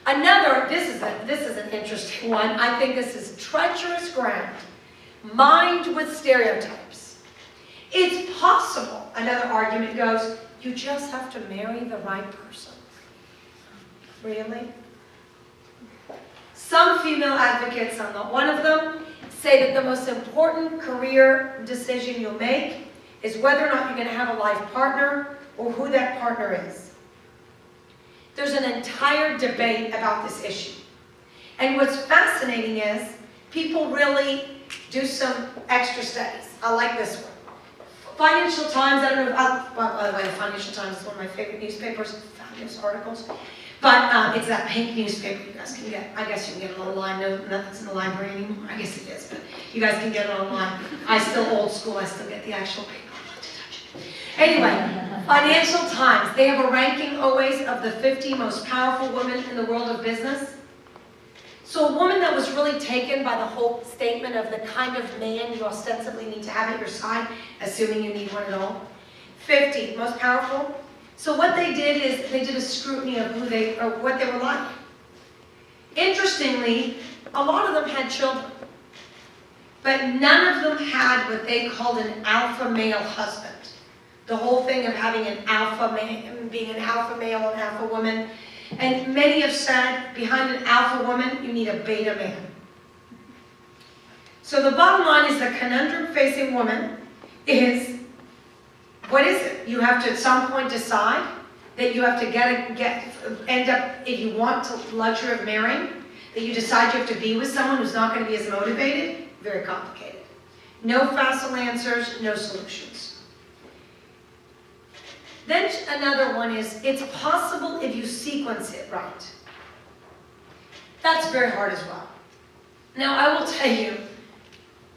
This is an interesting one. I think this is treacherous ground, mined with stereotypes. It's possible, another argument goes, you just have to marry the right person. Really? Some female advocates, I'm not one of them, say that the most important career decision you'll make is whether or not you're going to have a life partner or who that partner is. There's an entire debate about this issue. And what's fascinating is people really do some extra studies. I like this one. Financial Times, I don't know, by the way, the Financial Times is one of my favorite newspapers, fabulous articles. But it's that pink newspaper you guys can get. I guess you can get it online. No, nothing's in the library anymore. I guess it is, but you guys can get it online. I still old school. I still get the actual paper. I like to touch it. Anyway, Financial Times. They have a ranking always of the 50 most powerful women in the world of business. So a woman that was really taken by the whole statement of the kind of man you ostensibly need to have at your side, assuming you need one at all. 50 most powerful. So what they did is they did a scrutiny of what they were like. Interestingly, a lot of them had children, but none of them had what they called an alpha male husband. The whole thing of having an alpha man, being an alpha male and alpha woman. And many have said behind an alpha woman, you need a beta man. So the bottom line is the conundrum facing woman is, what is it? You have to at some point decide that you have to end up, if you want the luxury of marrying, that you decide you have to be with someone who's not going to be as motivated. Very complicated. No facile answers, no solutions. Then another one is, it's possible if you sequence it right. That's very hard as well. Now I will tell you,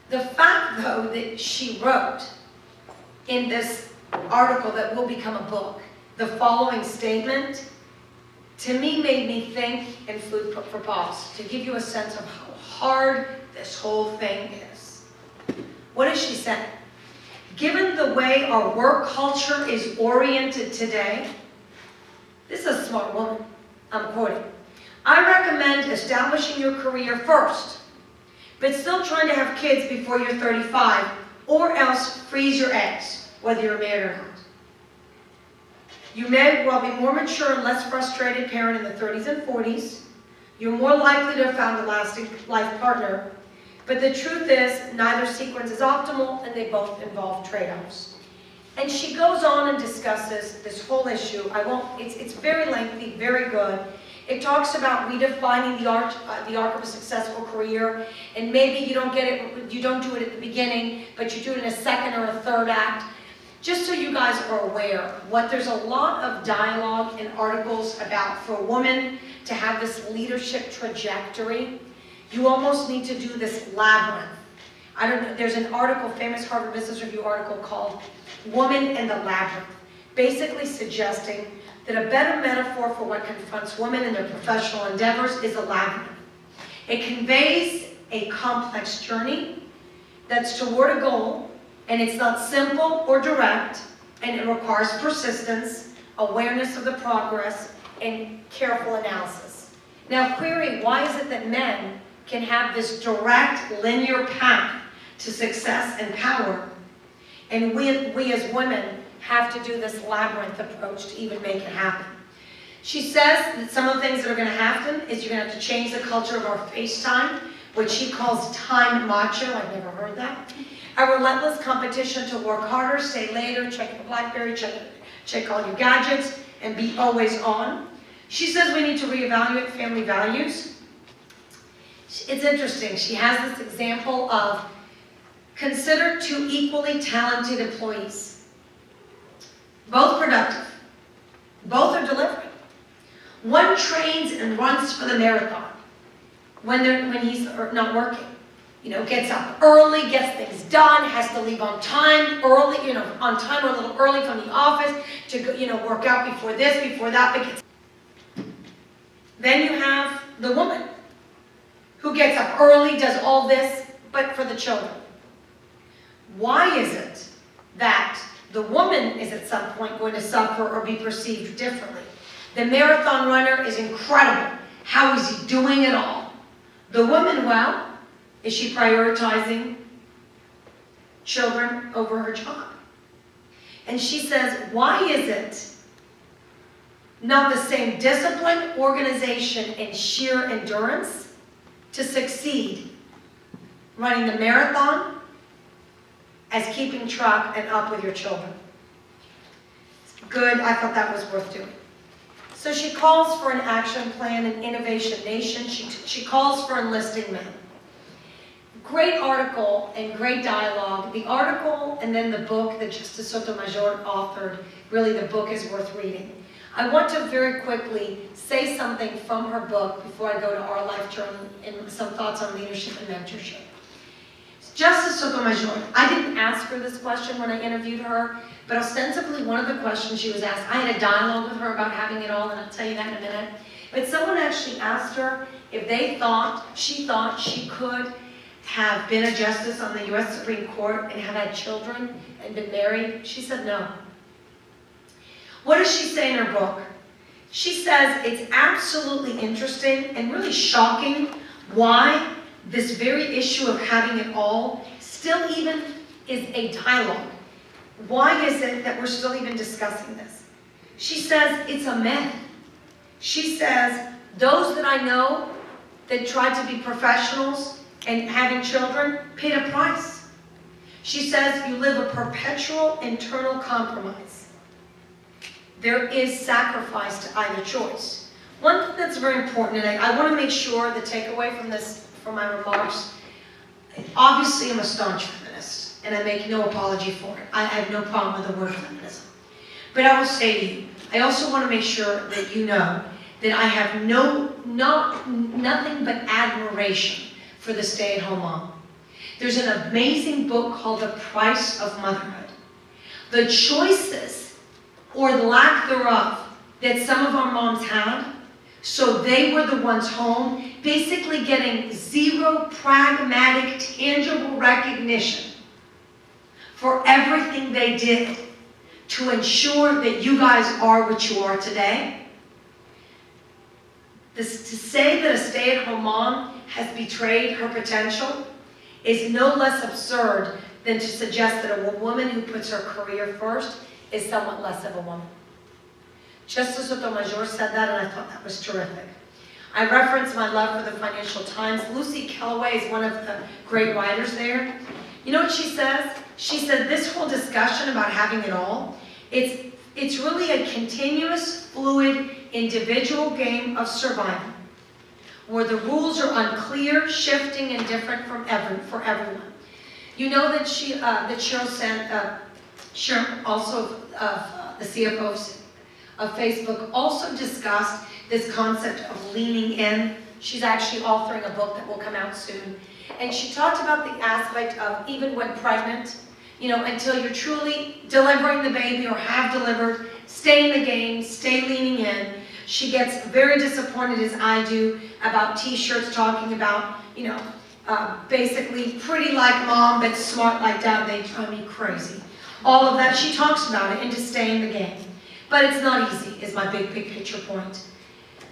the fact though that she wrote in this article that will become a book, the following statement, to me made me think and food for thought, to give you a sense of how hard this whole thing is. What does she say? Given the way our work culture is oriented today, this is a smart woman, I'm quoting, I recommend establishing your career first, but still trying to have kids before you're 35, or else freeze your eggs, whether you're married or not. You may well be more mature and less frustrated parent in the 30s and 40s. You're more likely to have found a lasting life partner. But the truth is, neither sequence is optimal, and they both involve trade-offs. And she goes on and discusses this whole issue. It's very lengthy, very good. It talks about redefining the arc of a successful career, and maybe you don't do it at the beginning, but you do it in a second or a third act. Just so you guys are aware, there's a lot of dialogue and articles about for a woman to have this leadership trajectory. You almost need to do this labyrinth. I don't know, there's an article, famous Harvard Business Review article called Woman and the Labyrinth, basically suggesting that a better metaphor for what confronts women in their professional endeavors is a labyrinth. It conveys a complex journey that's toward a goal, and it's not simple or direct, and it requires persistence, awareness of the progress, and careful analysis. Now query, why is it that men can have this direct, linear path to success and power, and we as women have to do this labyrinth approach to even make it happen? She says that some of the things that are going to happen is you're going to have to change the culture of our FaceTime, which she calls time macho. I've never heard that. A relentless competition to work harder, stay later, check your BlackBerry, check all your gadgets, and be always on. She says we need to reevaluate family values. It's interesting. She has this example of consider two equally talented employees. Both productive. Both are delivering. One trains and runs for the marathon when he's not working. Gets up early, gets things done, has to leave on time, early, on time or a little early from the office to go, work out before this, before that. Then you have the woman who gets up early, does all this, but for the children. Why is it that the woman is at some point going to suffer or be perceived differently? The marathon runner is incredible, How is he doing it all? The woman, well, is she prioritizing children over her job? And she says, why is it not the same discipline, organization, and sheer endurance to succeed running the marathon as keeping track and up with your children? Good, I thought that was worth doing. So she calls for an action plan in Innovation Nation. She calls for enlisting men. Great article and great dialogue. The article and then the book that Justice Sotomayor authored, really the book is worth reading. I want to very quickly say something from her book before I go to our life journey and some thoughts on leadership and mentorship. Justice Sotomayor, I didn't ask her this question when I interviewed her, but ostensibly one of the questions she was asked, I had a dialogue with her about having it all, and I'll tell you that in a minute. But someone actually asked her if she thought she could have been a justice on the U.S. Supreme Court and have had children and been married. She said no. What does she say in her book? She says it's absolutely interesting and really shocking why this very issue of having it all still even is a dialogue. Why is it that we're still even discussing this? She says it's a myth. She says those that I know that tried to be professionals and having children paid a price. She says you live a perpetual internal compromise. There is sacrifice to either choice. One thing that's very important, and I want to make sure the takeaway from this, from my remarks, obviously I'm a staunch feminist, and I make no apology for it. I have no problem with the word feminism. But I will say to you, I also want to make sure that you know that I have nothing but admiration for the stay-at-home mom. There's an amazing book called The Price of Motherhood. The choices, or the lack thereof, that some of our moms had, so they were the ones home, basically getting zero pragmatic, tangible recognition for everything they did to ensure that you guys are what you are today. To say that a stay-at-home mom has betrayed her potential is no less absurd than to suggest that a woman who puts her career first is somewhat less of a woman. Justice Sotomayor said that, and I thought that was terrific. I referenced my love for the Financial Times. Lucy Kellaway is one of the great writers there. You know what she says? She said this whole discussion about having it all, it's really a continuous, fluid, individual game of survival, where the rules are unclear, shifting, and different for everyone. You know that Cheryl also, the CFO of Facebook, also discussed this concept of leaning in. She's actually authoring a book that will come out soon. And she talked about the aspect of even when pregnant, you know, until you're truly delivering the baby or have delivered, stay in the game, stay leaning in. She gets very disappointed, as I do, about t-shirts talking about, you know, basically pretty like mom but smart like dad. They drive me crazy. All of that, she talks about it, and to stay in the game. But it's not easy, is my big picture point.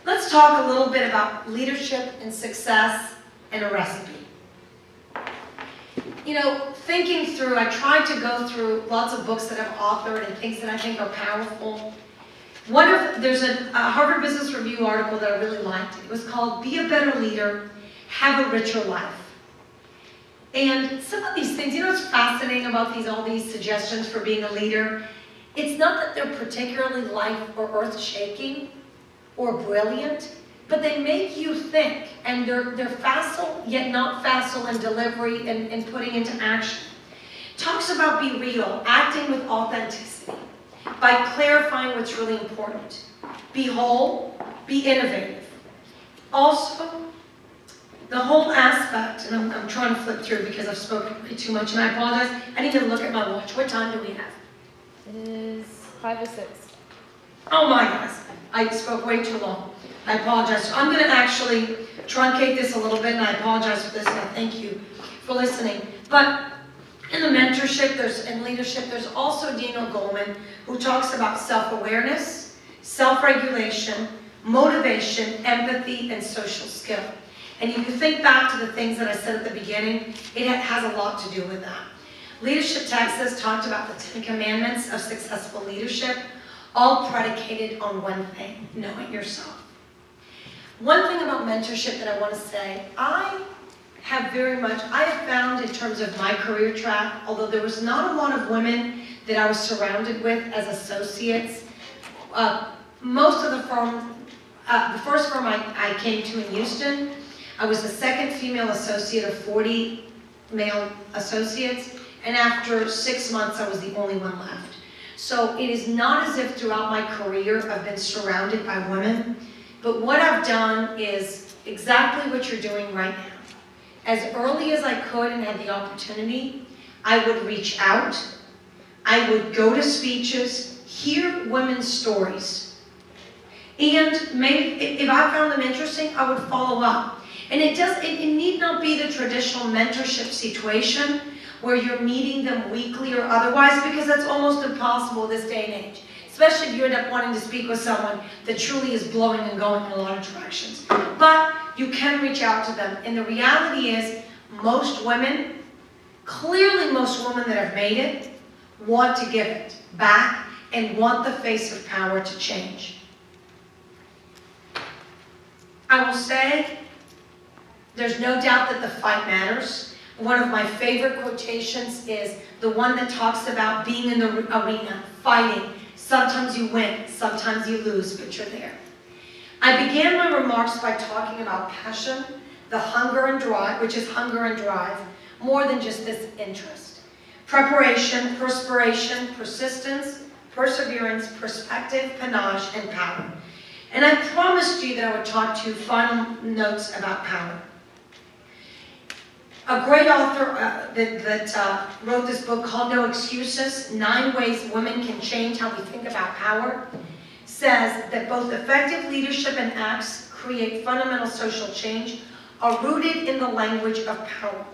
Let's talk a little bit about leadership and success and a recipe. You know, thinking through, I tried to go through lots of books that I've authored and things that I think are powerful. There's a Harvard Business Review article that I really liked. It was called Be a Better Leader, Have a Richer Life. And some of these things, you know what's fascinating about all these suggestions for being a leader? It's not that they're particularly life or earth-shaking or brilliant, but they make you think, and they're facile, yet not facile in delivery and putting into action. Talks about be real, acting with authenticity, by clarifying what's really important. Be whole, be innovative. Also, the whole aspect, and I'm trying to flip through because I've spoken way too much, and I apologize. I need to look at my watch. What time do we have? It is 5 to 6. Oh my gosh, I spoke way too long. I apologize. I'm going to actually truncate this a little bit, and I apologize for this, and I thank you for listening. But in the mentorship and leadership, there's also Daniel Goleman, who talks about self-awareness, self-regulation, motivation, empathy, and social skill. And if you think back to the things that I said at the beginning, it has a lot to do with that. Leadership Texas talked about the 10 commandments of successful leadership, all predicated on one thing, knowing yourself. One thing about mentorship that I want to say, I have found in terms of my career track, although there was not a lot of women that I was surrounded with as associates, most of the first firm I came to in Houston, I was the second female associate of 40 male associates, and after 6 months I was the only one left. So it is not as if throughout my career I've been surrounded by women, but what I've done is exactly what you're doing right now. As early as I could and had the opportunity, I would reach out, I would go to speeches, hear women's stories, and maybe if I found them interesting, I would follow up. And it need not be the traditional mentorship situation where you're meeting them weekly or otherwise, because that's almost impossible this day and age. Especially if you end up wanting to speak with someone that truly is blowing and going in a lot of directions. But you can reach out to them. And the reality is, most women, clearly most women that have made it, want to give it back and want the face of power to change. I will say, there's no doubt that the fight matters. One of my favorite quotations is the one that talks about being in the arena, fighting. Sometimes you win, sometimes you lose, but you're there. I began my remarks by talking about passion, the hunger and drive, which is hunger and drive, more than just this interest. Preparation, perspiration, persistence, perseverance, perspective, panache, and power. And I promised you that I would talk to you final notes about power. A great author that wrote this book called No Excuses, 9 Ways Women Can Change How We Think About Power, says that both effective leadership and acts create fundamental social change are rooted in the language of power.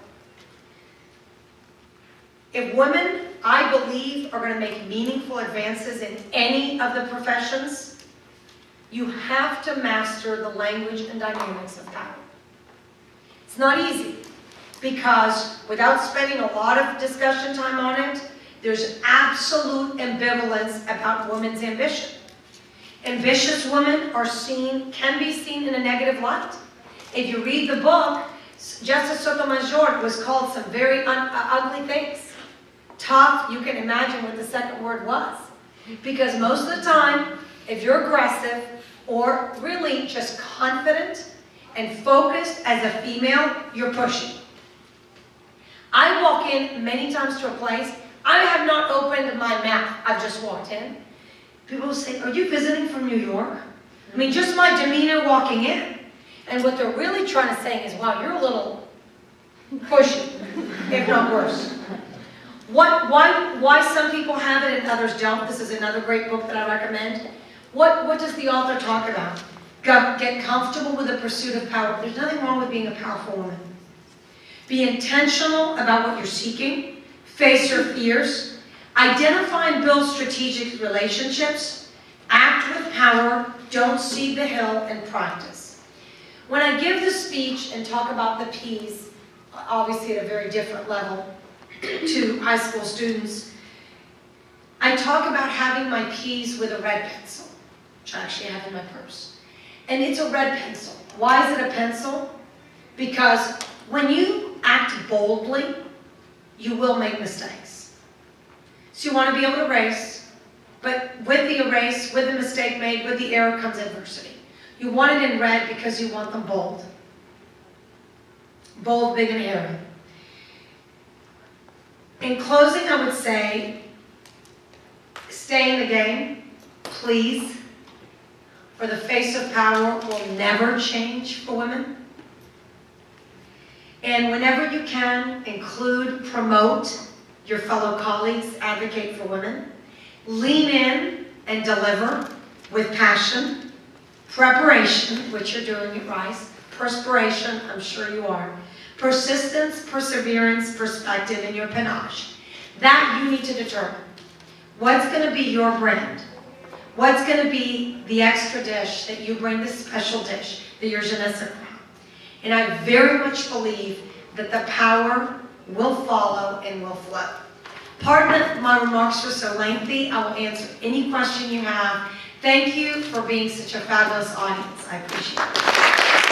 If women, I believe, are going to make meaningful advances in any of the professions, you have to master the language and dynamics of power. It's not easy, because without spending a lot of discussion time on it, there's absolute ambivalence about women's ambition. Ambitious women can be seen in a negative light. If you read the book, Justice Sotomayor was called some very ugly things. Tough, you can imagine what the second word was. Because most of the time, if you're aggressive or really just confident and focused as a female, you're pushing. I walk in many times to a place, I have not opened my mouth, I've just walked in. People will say, are you visiting from New York? I mean, just my demeanor walking in. And what they're really trying to say is, wow, you're a little pushy, if not worse. Why some people have it and others don't, this is another great book that I recommend. What does the author talk about? Get comfortable with the pursuit of power. There's nothing wrong with being a powerful woman. Be intentional about what you're seeking. Face your fears. Identify and build strategic relationships. Act with power. Don't cede the hill, and practice. When I give the speech and talk about the P's, obviously at a very different level to high school students, I talk about having my P's with a red pencil, which I actually have in my purse. And it's a red pencil. Why is it a pencil? Because when you act boldly, you will make mistakes. So you want to be able to erase, but with the erase, with the mistake made, with the error comes adversity. You want it in red because you want them bold. Bold, big, and hairy. In closing, I would say, stay in the game, please. For the face of power will never change for women. And whenever you can, include, promote your fellow colleagues, advocate for women. Lean in and deliver with passion, preparation, which you're doing at Rice, perspiration, I'm sure you are, persistence, perseverance, perspective, and your panache. That you need to determine. What's going to be your brand? What's going to be the extra dish that you bring, the special dish, the your je ne sais quoi? And I very much believe that the power will follow and will flow. Pardon that my remarks were so lengthy. I will answer any question you have. Thank you for being such a fabulous audience. I appreciate it.